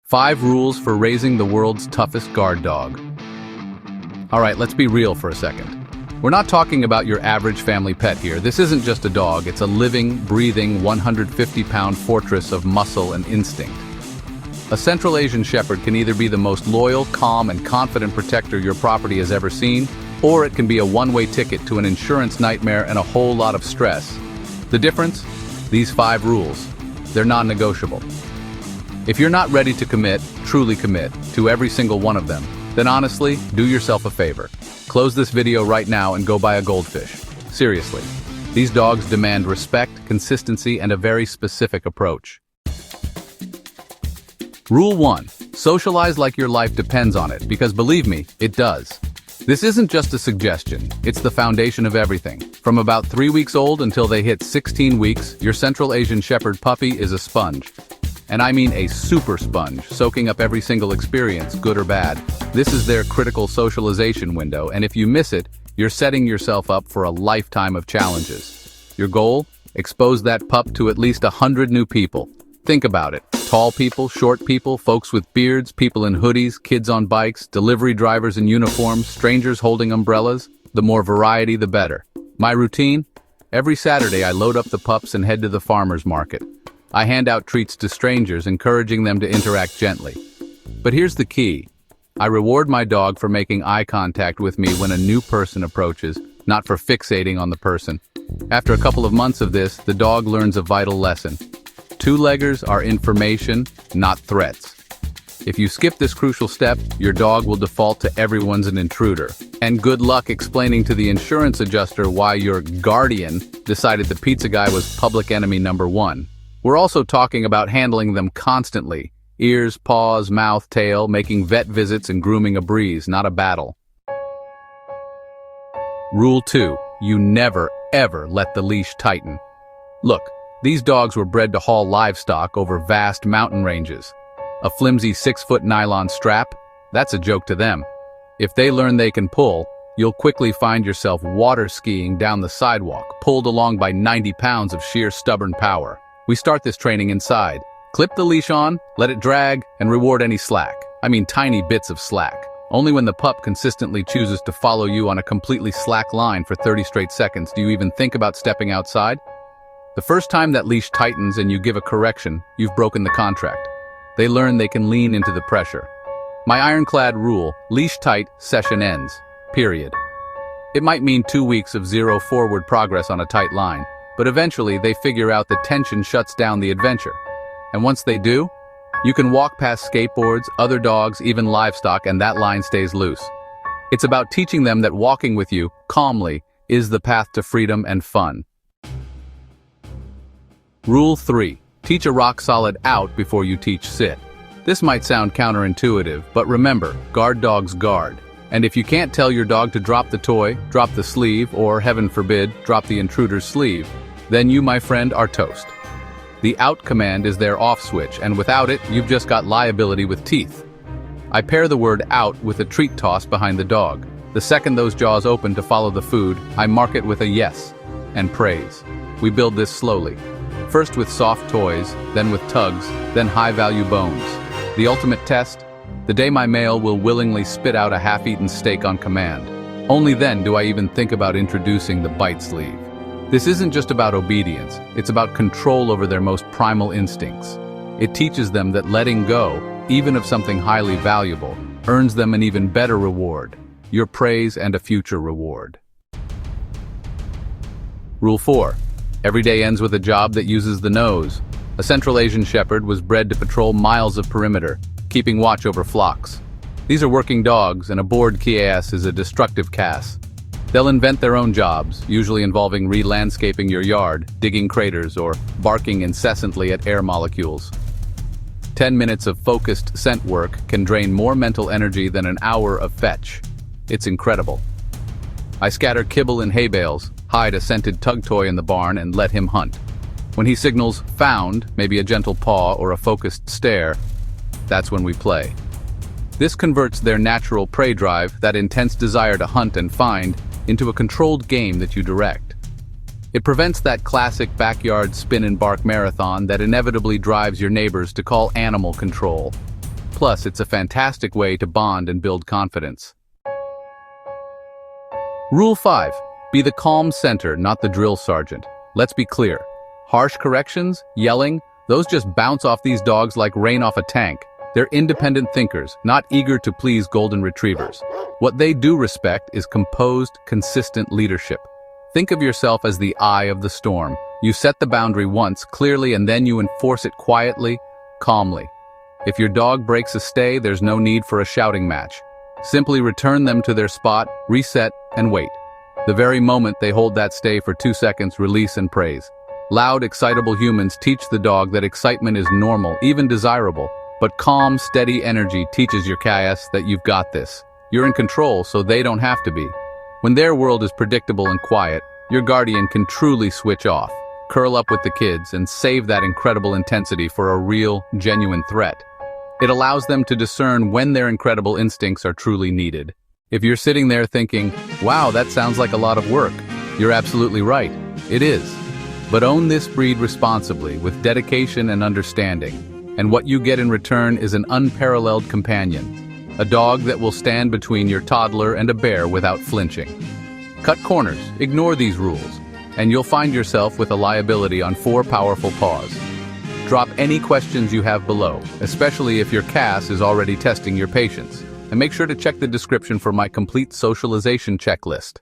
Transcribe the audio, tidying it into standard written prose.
5 rules for raising the world's toughest guard dog. All right, let's be real for a second. We're not talking about your average family pet here. This isn't just a dog, it's a living, breathing, 150-pound fortress of muscle and instinct. A Central Asian Shepherd can either be the most loyal, calm, and confident protector your property has ever seen, or it can be a one-way ticket to an insurance nightmare and a whole lot of stress. The difference? These 5 rules. They're non-negotiable. If you're not ready to commit, truly commit, to every single one of them, then honestly, do yourself a favor. Close this video right now and go buy a goldfish. Seriously. These dogs demand respect, consistency, and a very specific approach. Rule 1. Socialize like your life depends on it, because believe me, it does. This isn't just a suggestion, it's the foundation of everything. From about 3 weeks old until they hit 16 weeks, your Central Asian Shepherd puppy is a sponge. And I mean a super sponge, soaking up every single experience, good or bad. This is their critical socialization window, and if you miss it, you're setting yourself up for a lifetime of challenges. Your goal? Expose that pup to at least 100 new people. Think about it. Tall people, short people, folks with beards, people in hoodies, kids on bikes, delivery drivers in uniforms, strangers holding umbrellas. The more variety, the better. My routine? Every Saturday I load up the pups and head to the farmer's market. I hand out treats to strangers, encouraging them to interact gently. But here's the key. I reward my dog for making eye contact with me when a new person approaches, not for fixating on the person. After a couple of months of this, the dog learns a vital lesson. Two-leggers are information, not threats. If you skip this crucial step, your dog will default to everyone's an intruder. And good luck explaining to the insurance adjuster why your guardian decided the pizza guy was public enemy number 1. We're also talking about handling them constantly. Ears, paws, mouth, tail, making vet visits and grooming a breeze, not a battle. Rule 2. You never, ever let the leash tighten. Look, these dogs were bred to haul livestock over vast mountain ranges. A flimsy 6-foot nylon strap? That's a joke to them. If they learn they can pull, you'll quickly find yourself water skiing down the sidewalk, pulled along by 90 pounds of sheer stubborn power. We start this training inside. Clip the leash on, let it drag, and reward any slack. I mean tiny bits of slack. Only when the pup consistently chooses to follow you on a completely slack line for 30 straight seconds do you even think about stepping outside. The first time that leash tightens and you give a correction, you've broken the contract. They learn they can lean into the pressure. My ironclad rule, leash tight, session ends. Period. It might mean 2 weeks of zero forward progress on a tight line, but eventually they figure out that tension shuts down the adventure. And once they do, you can walk past skateboards, other dogs, even livestock, and that line stays loose. It's about teaching them that walking with you, calmly, is the path to freedom and fun. Rule 3. Teach a rock-solid out before you teach sit. This might sound counterintuitive, but remember, guard dogs guard. And if you can't tell your dog to drop the toy, drop the sleeve, or, heaven forbid, drop the intruder's sleeve, then you, my friend, are toast. The out command is their off switch, and without it, you've just got liability with teeth. I pair the word out with a treat toss behind the dog. The second those jaws open to follow the food, I mark it with a yes and praise. We build this slowly. First with soft toys, then with tugs, then high-value bones. The ultimate test? The day my male will willingly spit out a half-eaten steak on command. Only then do I even think about introducing the bite sleeve. This isn't just about obedience, it's about control over their most primal instincts. It teaches them that letting go, even of something highly valuable, earns them an even better reward, your praise and a future reward. Rule 4. Every day ends with a job that uses the nose. A Central Asian Shepherd was bred to patrol miles of perimeter, keeping watch over flocks. These are working dogs, and a bored Kias is a destructive Cas. They'll invent their own jobs, usually involving re-landscaping your yard, digging craters, or barking incessantly at air molecules. 10 minutes of focused scent work can drain more mental energy than an hour of fetch. It's incredible. I scatter kibble in hay bales, hide a scented tug toy in the barn, and let him hunt. When he signals found, maybe a gentle paw or a focused stare, that's when we play. This converts their natural prey drive, that intense desire to hunt and find, into a controlled game that you direct. It prevents that classic backyard spin and bark marathon that inevitably drives your neighbors to call animal control. Plus, it's a fantastic way to bond and build confidence. Rule 5. Be the calm center, not the drill sergeant. Let's be clear. Harsh corrections, yelling, those just bounce off these dogs like rain off a tank. They're independent thinkers, not eager to please golden retrievers. What they do respect is composed, consistent leadership. Think of yourself as the eye of the storm. You set the boundary once, clearly, and then you enforce it quietly, calmly. If your dog breaks a stay, there's no need for a shouting match. Simply return them to their spot, reset, and wait. The very moment they hold that stay for 2 seconds, release and praise. Loud, excitable humans teach the dog that excitement is normal, even desirable, but calm, steady energy teaches your chaos that you've got this. You're in control, so they don't have to be. When their world is predictable and quiet, your guardian can truly switch off, curl up with the kids, and save that incredible intensity for a real, genuine threat. It allows them to discern when their incredible instincts are truly needed. If you're sitting there thinking, wow, that sounds like a lot of work, you're absolutely right. It is. But own this breed responsibly, with dedication and understanding. And what you get in return is an unparalleled companion. A dog that will stand between your toddler and a bear without flinching. Cut corners, ignore these rules, and you'll find yourself with a liability on 4 powerful paws. Drop any questions you have below, especially if your CAS is already testing your patience. And make sure to check the description for my complete socialization checklist.